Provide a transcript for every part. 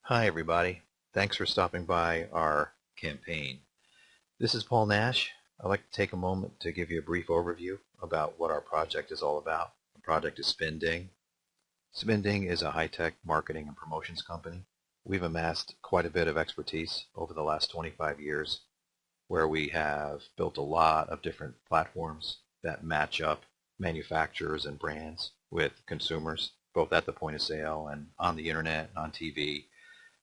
Hi everybody. Thanks for stopping by our campaign. This is Paul Nash. I'd like to take a moment to give you a brief overview about what our project is all about. The project is SpinDing. SpinDing is a high-tech marketing and promotions company. We've amassed quite a bit of expertise over the last 25 years where we have built a lot of different platforms that match up manufacturers and brands with consumers, both at the point of sale and on the internet, on TV.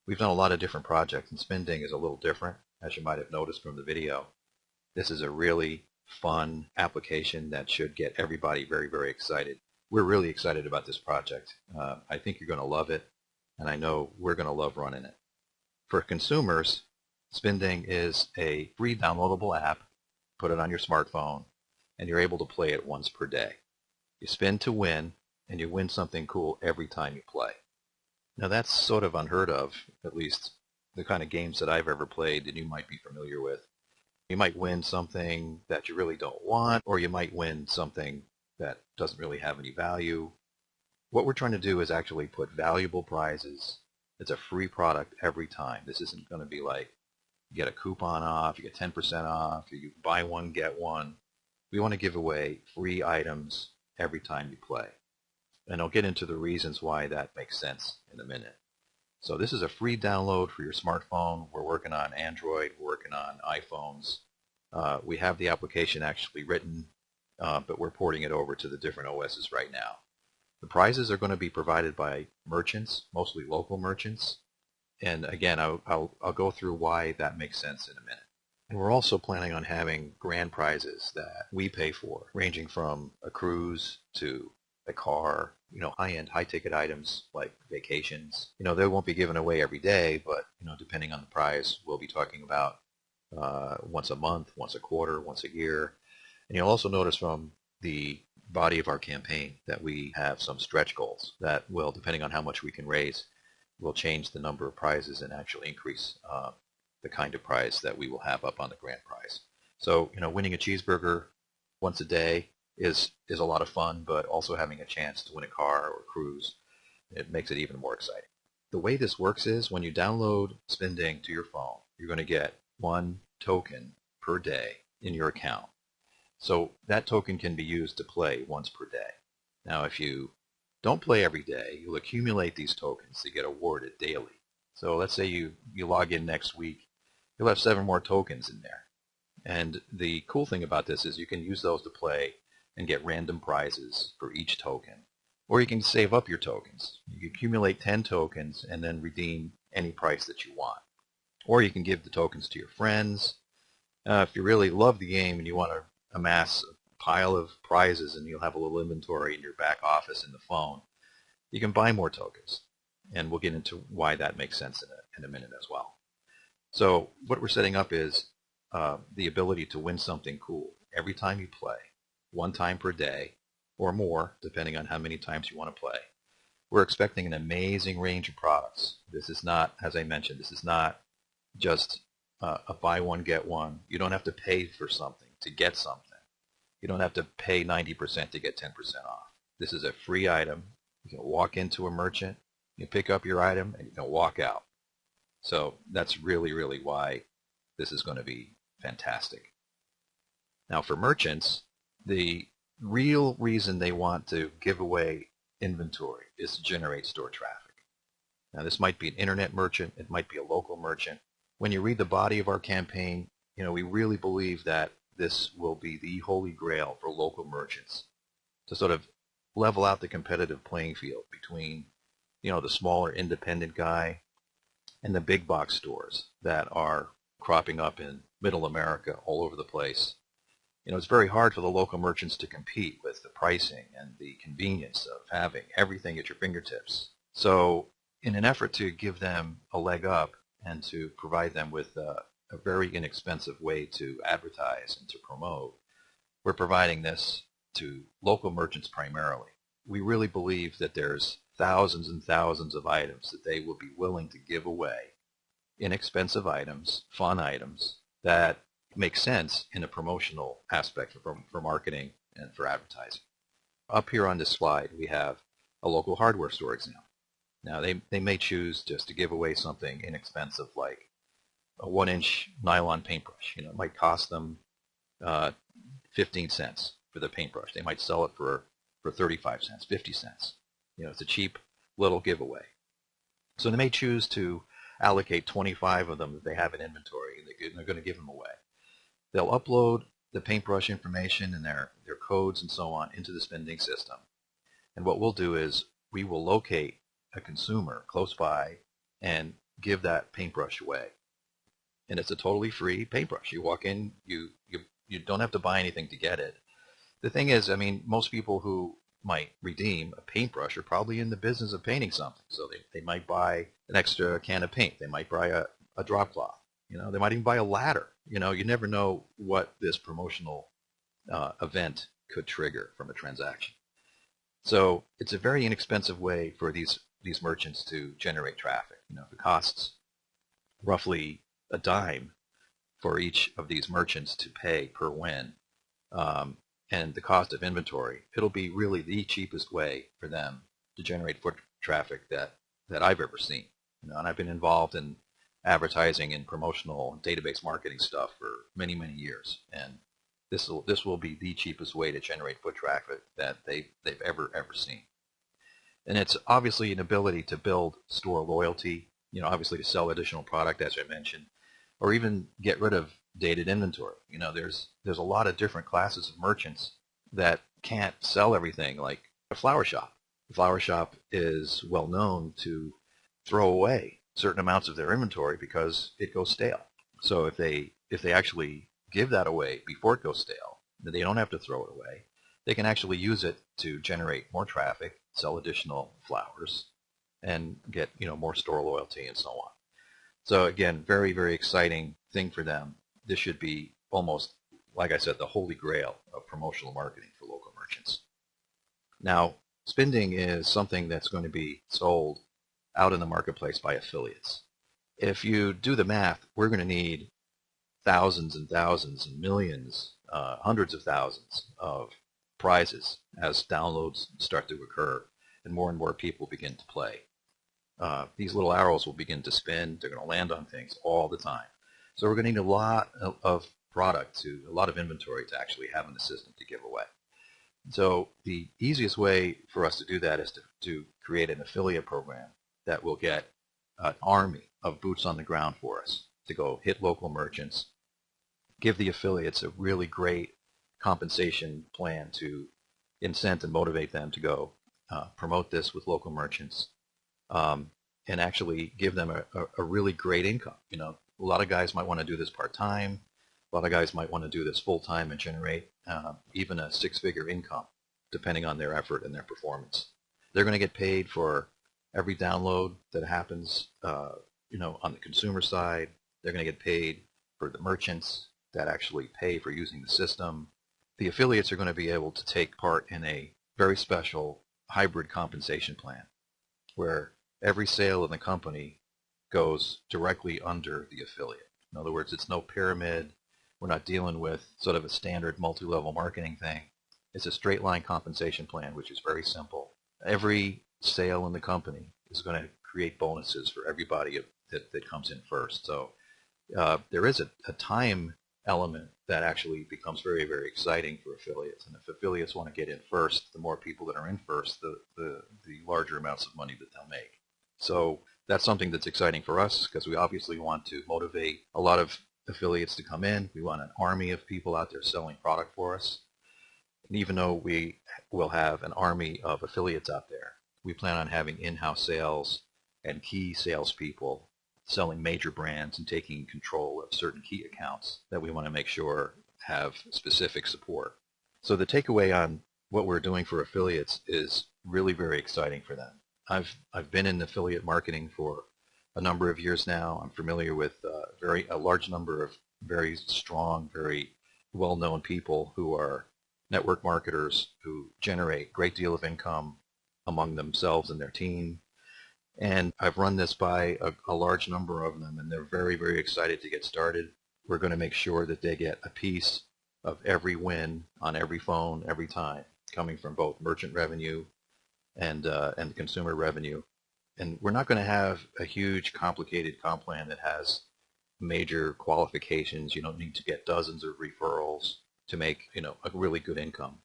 We've done a lot of different projects, and SpinDing is a little different, as you might have noticed from the video. This is a really fun application that should get everybody very, very excited. We're really excited about this project. I think you're going to love it, and I know we're going to love running it. For consumers, SpinDing is a free downloadable app. Put it on your smartphone, and you're able to play it once per day. You spin to win, and you win something cool every time you play. Now that's sort of unheard of, at least the kind of games that I've ever played and you might be familiar with. You might win something that you really don't want, or you might win something that doesn't really have any value. What we're trying to do is actually put valuable prizes. It's a free product every time. This isn't going to be like you get a coupon off, you get 10% off, you buy one, get one. We want to give away free items every time you play. And I'll get into the reasons why that makes sense in a minute. So this is a free download for your smartphone. We're working on Android, we're working on iPhones. We have the application actually written, but we're porting it over to the different OSs right now. The prizes are going to be provided by merchants, mostly local merchants. And again, I'll go through why that makes sense in a minute. And we're also planning on having grand prizes that we pay for, ranging from a cruise to a car, high-end, high-ticket items like vacations. They won't be given away every day, but, depending on the prize, we'll be talking about once a month, once a quarter, once a year. And you'll also notice from the body of our campaign that we have some stretch goals that will, depending on how much we can raise, will change the number of prizes and actually increase the kind of prize that we will have up on the grand prize. So, winning a cheeseburger once a day is a lot of fun, but also having a chance to win a car or a cruise, it makes it even more exciting. The way this works is when you download SpinDing to your phone, you're going to get one token per day in your account. So that token can be used to play once per day. Now, if you don't play every day, you'll accumulate these tokens to get awarded daily. So let's say you log in next week, you'll have 7 more tokens in there. And the cool thing about this is you can use those to play and get random prizes for each token. Or you can save up your tokens. You can accumulate 10 tokens and then redeem any price that you want. Or you can give the tokens to your friends. If you really love the game and you want to amass a pile of prizes and you'll have a little inventory in your back office in the phone, you can buy more tokens. And we'll get into why that makes sense in a minute as well. So what we're setting up is the ability to win something cool every time you play. One time per day or more, depending on how many times you want to play. We're expecting an amazing range of products. This is not, as I mentioned, this is not just a buy one, get one. You don't have to pay for something to get something. You don't have to pay 90% to get 10% off. This is a free item. You can walk into a merchant, you pick up your item, and you can walk out. So that's really, really why this is going to be fantastic. Now for merchants, the real reason they want to give away inventory is to generate store traffic. Now this might be an internet merchant, it might be a local merchant. When you read the body of our campaign, we really believe that this will be the holy grail for local merchants to sort of level out the competitive playing field between, the smaller independent guy and the big box stores that are cropping up in middle America all over the place. It's very hard for the local merchants to compete with the pricing and the convenience of having everything at your fingertips. So in an effort to give them a leg up and to provide them with a very inexpensive way to advertise and to promote, we're providing this to local merchants primarily. We really believe that there's thousands and thousands of items that they will be willing to give away, inexpensive items, fun items, that make sense in a promotional aspect for marketing and for advertising. Up here on this slide, we have a local hardware store example. Now they may choose just to give away something inexpensive like a 1-inch nylon paintbrush. It might cost them uh, 15 cents for the paintbrush. They might sell it for 35 cents, 50 cents. It's a cheap little giveaway. So they may choose to allocate 25 of them that they have in inventory, and they're going to give them away. They'll upload the paintbrush information and their codes and so on into the SpinDing system. And what we'll do is we will locate a consumer close by and give that paintbrush away. And it's a totally free paintbrush. You walk in, you don't have to buy anything to get it. The thing is, I mean, most people who might redeem a paintbrush are probably in the business of painting something. So they might buy an extra can of paint. They might buy a drop cloth. They might even buy a ladder. You never know what this promotional event could trigger from a transaction. So it's a very inexpensive way for these merchants to generate traffic. If it costs roughly a dime for each of these merchants to pay per win, and the cost of inventory, it'll be really the cheapest way for them to generate foot traffic that I've ever seen. And I've been involved in advertising and promotional and database marketing stuff for many, many years, and this will be the cheapest way to generate foot traffic that they've ever seen. And it's obviously an ability to build store loyalty, obviously to sell additional product, as I mentioned, or even get rid of dated inventory. There's a lot of different classes of merchants that can't sell everything, like a flower shop. The flower shop is well known to throw away certain amounts of their inventory because it goes stale. So if they actually give that away before it goes stale, then they don't have to throw it away. They can actually use it to generate more traffic, sell additional flowers, and get more store loyalty and so on. So again, very, very exciting thing for them. This should be almost, like I said, the holy grail of promotional marketing for local merchants. Now, SpinDing is something that's going to be sold out in the marketplace by affiliates. If you do the math, we're going to need thousands and thousands and millions, hundreds of thousands of prizes as downloads start to occur and more people begin to play. These little arrows will begin to spin. They're going to land on things all the time. So we're going to need a lot of product, a lot of inventory to actually have in the system to give away. So the easiest way for us to do that is to create an affiliate program that will get an army of boots on the ground for us to go hit local merchants, give the affiliates a really great compensation plan to incent and motivate them to go promote this with local merchants, and actually give them a really great income. A lot of guys might want to do this part-time. A lot of guys might want to do this full-time and generate even a six-figure income, depending on their effort and their performance. They're going to get paid for every download that happens, on the consumer side. They're going to get paid for the merchants that actually pay for using the system. The affiliates are going to be able to take part in a very special hybrid compensation plan where every sale in the company goes directly under the affiliate. In other words, it's no pyramid. We're not dealing with sort of a standard multi-level marketing thing. It's a straight line compensation plan, which is very simple. Every sale in the company is going to create bonuses for everybody that comes in first. So there is a time element that actually becomes very, very exciting for affiliates. And if affiliates want to get in first, the more people that are in first, the larger amounts of money that they'll make. So that's something that's exciting for us because we obviously want to motivate a lot of affiliates to come in. We want an army of people out there selling product for us. And even though we will have an army of affiliates out there, we plan on having in-house sales and key salespeople selling major brands and taking control of certain key accounts that we want to make sure have specific support. So the takeaway on what we're doing for affiliates is really very exciting for them. I've been in affiliate marketing for a number of years now. I'm familiar with a large number of very strong, very well-known people who are network marketers who generate a great deal of income among themselves and their team. And I've run this by a large number of them, and they're very, very excited to get started. We're going to make sure that they get a piece of every win on every phone every time, coming from both merchant revenue and consumer revenue. And we're not going to have a huge complicated comp plan that has major qualifications. You don't need to get dozens of referrals to make, a really good income.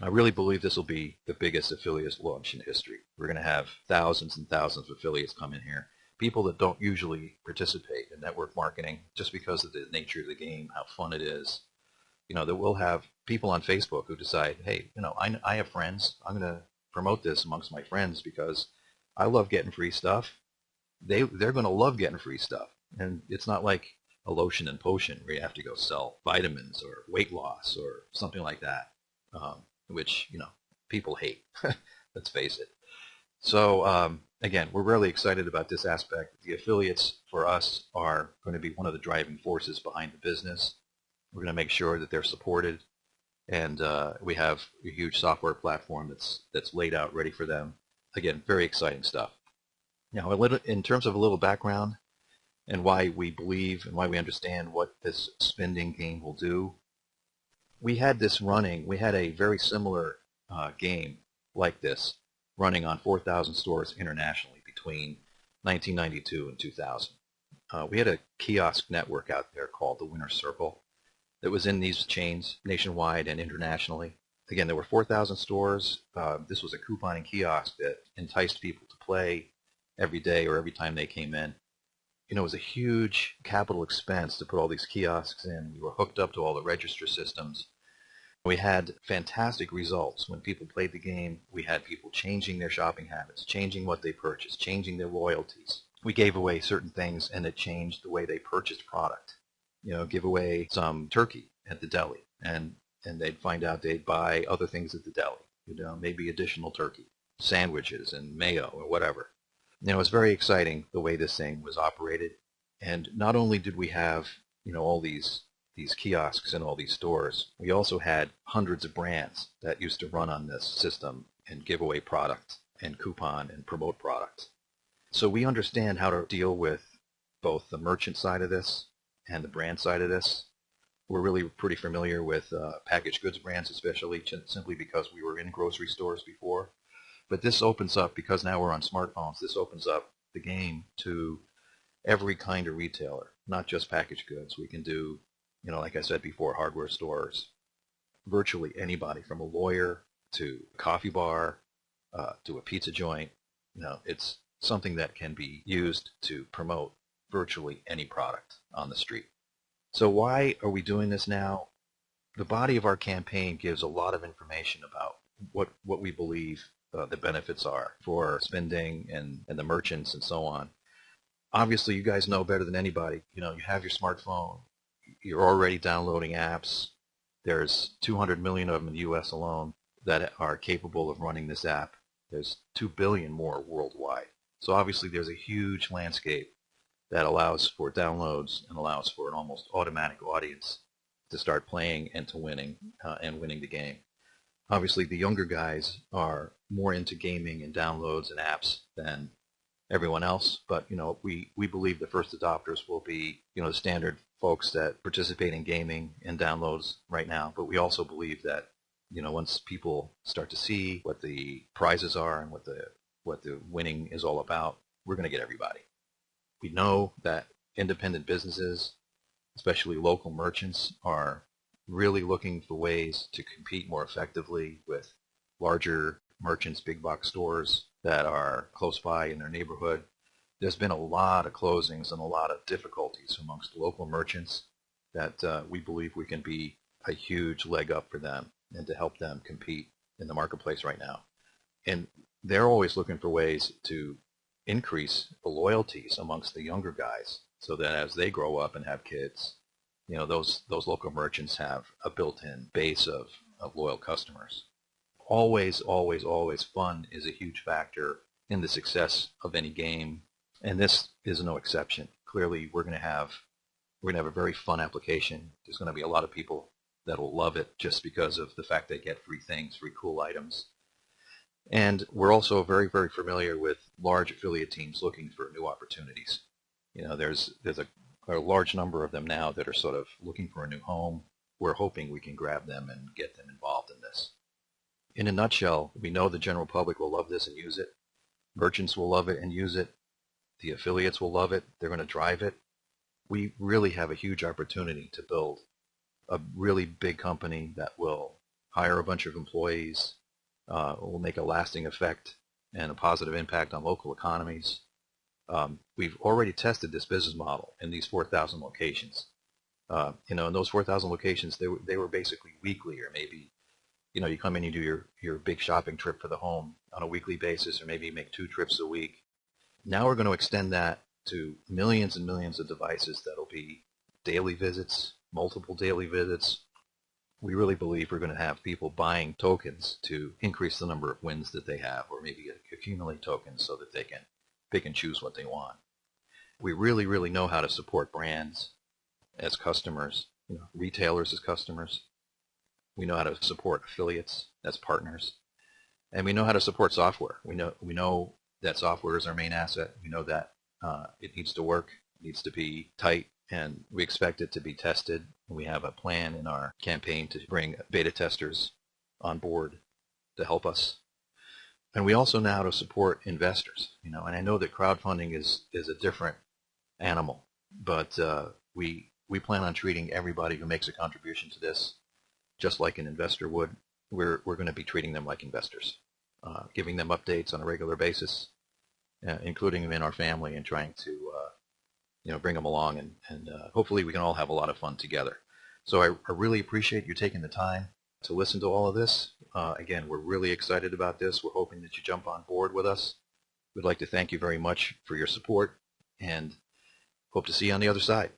I really believe this will be the biggest affiliates launch in history. We're going to have thousands and thousands of affiliates come in here. People that don't usually participate in network marketing just because of the nature of the game, how fun it is. That we'll have people on Facebook who decide, hey, I have friends. I'm going to promote this amongst my friends because I love getting free stuff. They're going to love getting free stuff. And it's not like a lotion and potion where you have to go sell vitamins or weight loss or something like that, which, people hate. Let's face it. So, again, we're really excited about this aspect. The affiliates for us are going to be one of the driving forces behind the business. We're going to make sure that they're supported, and we have a huge software platform that's laid out ready for them. Again, very exciting stuff. Now, in terms of a little background and why we believe and why we understand what this SpinDing game will do, we had this running. We had a very similar game like this running on 4,000 stores internationally between 1992 and 2000. We had a kiosk network out there called the Winner's Circle that was in these chains nationwide and internationally. Again, there were 4,000 stores. This was a couponing kiosk that enticed people to play every day or every time they came in. It was a huge capital expense to put all these kiosks in. We were hooked up to all the register systems. We had fantastic results. When people played the game, we had people changing their shopping habits, changing what they purchased, changing their loyalties. We gave away certain things, and it changed the way they purchased product. Give away some turkey at the deli, and they'd find out they'd buy other things at the deli, maybe additional turkey, sandwiches and mayo or whatever. It was very exciting the way this thing was operated. And not only did we have, all these kiosks in all these stores, we also had hundreds of brands that used to run on this system and give away product and coupon and promote product. So we understand how to deal with both the merchant side of this and the brand side of this. We're really pretty familiar with packaged goods brands, especially simply because we were in grocery stores before. But this opens up, because now we're on smartphones, this opens up the game to every kind of retailer, not just packaged goods. We can do, like I said before, hardware stores, virtually anybody from a lawyer to a coffee bar to a pizza joint. It's something that can be used to promote virtually any product on the street. So why are we doing this now? The body of our campaign gives a lot of information about what we believe the benefits are for SpinDing and the merchants and so on. Obviously, you guys know better than anybody. You have your smartphone. You're already downloading apps. There's 200 million of them in the U.S. alone that are capable of running this app. There's 2 billion more worldwide. So obviously, there's a huge landscape that allows for downloads and allows for an almost automatic audience to start playing and to winning the game. Obviously, the younger guys are more into gaming and downloads and apps than everyone else, but we believe the first adopters will be the standard folks that participate in gaming and downloads right now. But we also believe that once people start to see what the prizes are and what the winning is all about, we're going to get everybody. We know that independent businesses, especially local merchants, are really looking for ways to compete more effectively with larger merchants, big box stores that are close by in their neighborhood. There's been a lot of closings and a lot of difficulties amongst local merchants that we believe we can be a huge leg up for them and to help them compete in the marketplace right now. And they're always looking for ways to increase the loyalties amongst the younger guys so that as they grow up and have kids, those local merchants have a built-in base of loyal customers. Always, always, always fun is a huge factor in the success of any game, and this is no exception. Clearly, we're going to have a very fun application. There's going to be a lot of people that will love it just because of the fact they get free things, free cool items. And we're also very, very familiar with large affiliate teams looking for new opportunities. There's a large number of them now that are sort of looking for a new home. We're hoping we can grab them and get them involved in this. In a nutshell, we know the general public will love this and use it. Merchants will love it and use it. The affiliates will love it. They're going to drive it. We really have a huge opportunity to build a really big company that will hire a bunch of employees, will make a lasting effect and a positive impact on local economies. We've already tested this business model in these 4,000 locations. In those 4,000 locations, they were basically weekly, or maybe, you come in, you do your big shopping trip for the home on a weekly basis, or maybe you make 2 trips a week. Now we're going to extend that to millions and millions of devices that'll be daily visits, multiple daily visits. We really believe we're going to have people buying tokens to increase the number of wins that they have, or maybe accumulate tokens so that they can pick and choose what they want. We really, really know how to support brands as customers, retailers as customers. We know how to support affiliates as partners, and we know how to support software. We know that software is our main asset. We know that it needs to work, it needs to be tight, and we expect it to be tested. We have a plan in our campaign to bring beta testers on board to help us. And we also know how to support investors. And I know that crowdfunding is a different animal, but we plan on treating everybody who makes a contribution to this just like an investor would. We're going to be treating them like investors, giving them updates on a regular basis, including them in our family, and trying to bring them along, and hopefully we can all have a lot of fun together. So I really appreciate you taking the time to listen to all of this. Again, we're really excited about this. We're hoping that you jump on board with us. We'd like to thank you very much for your support, and hope to see you on the other side.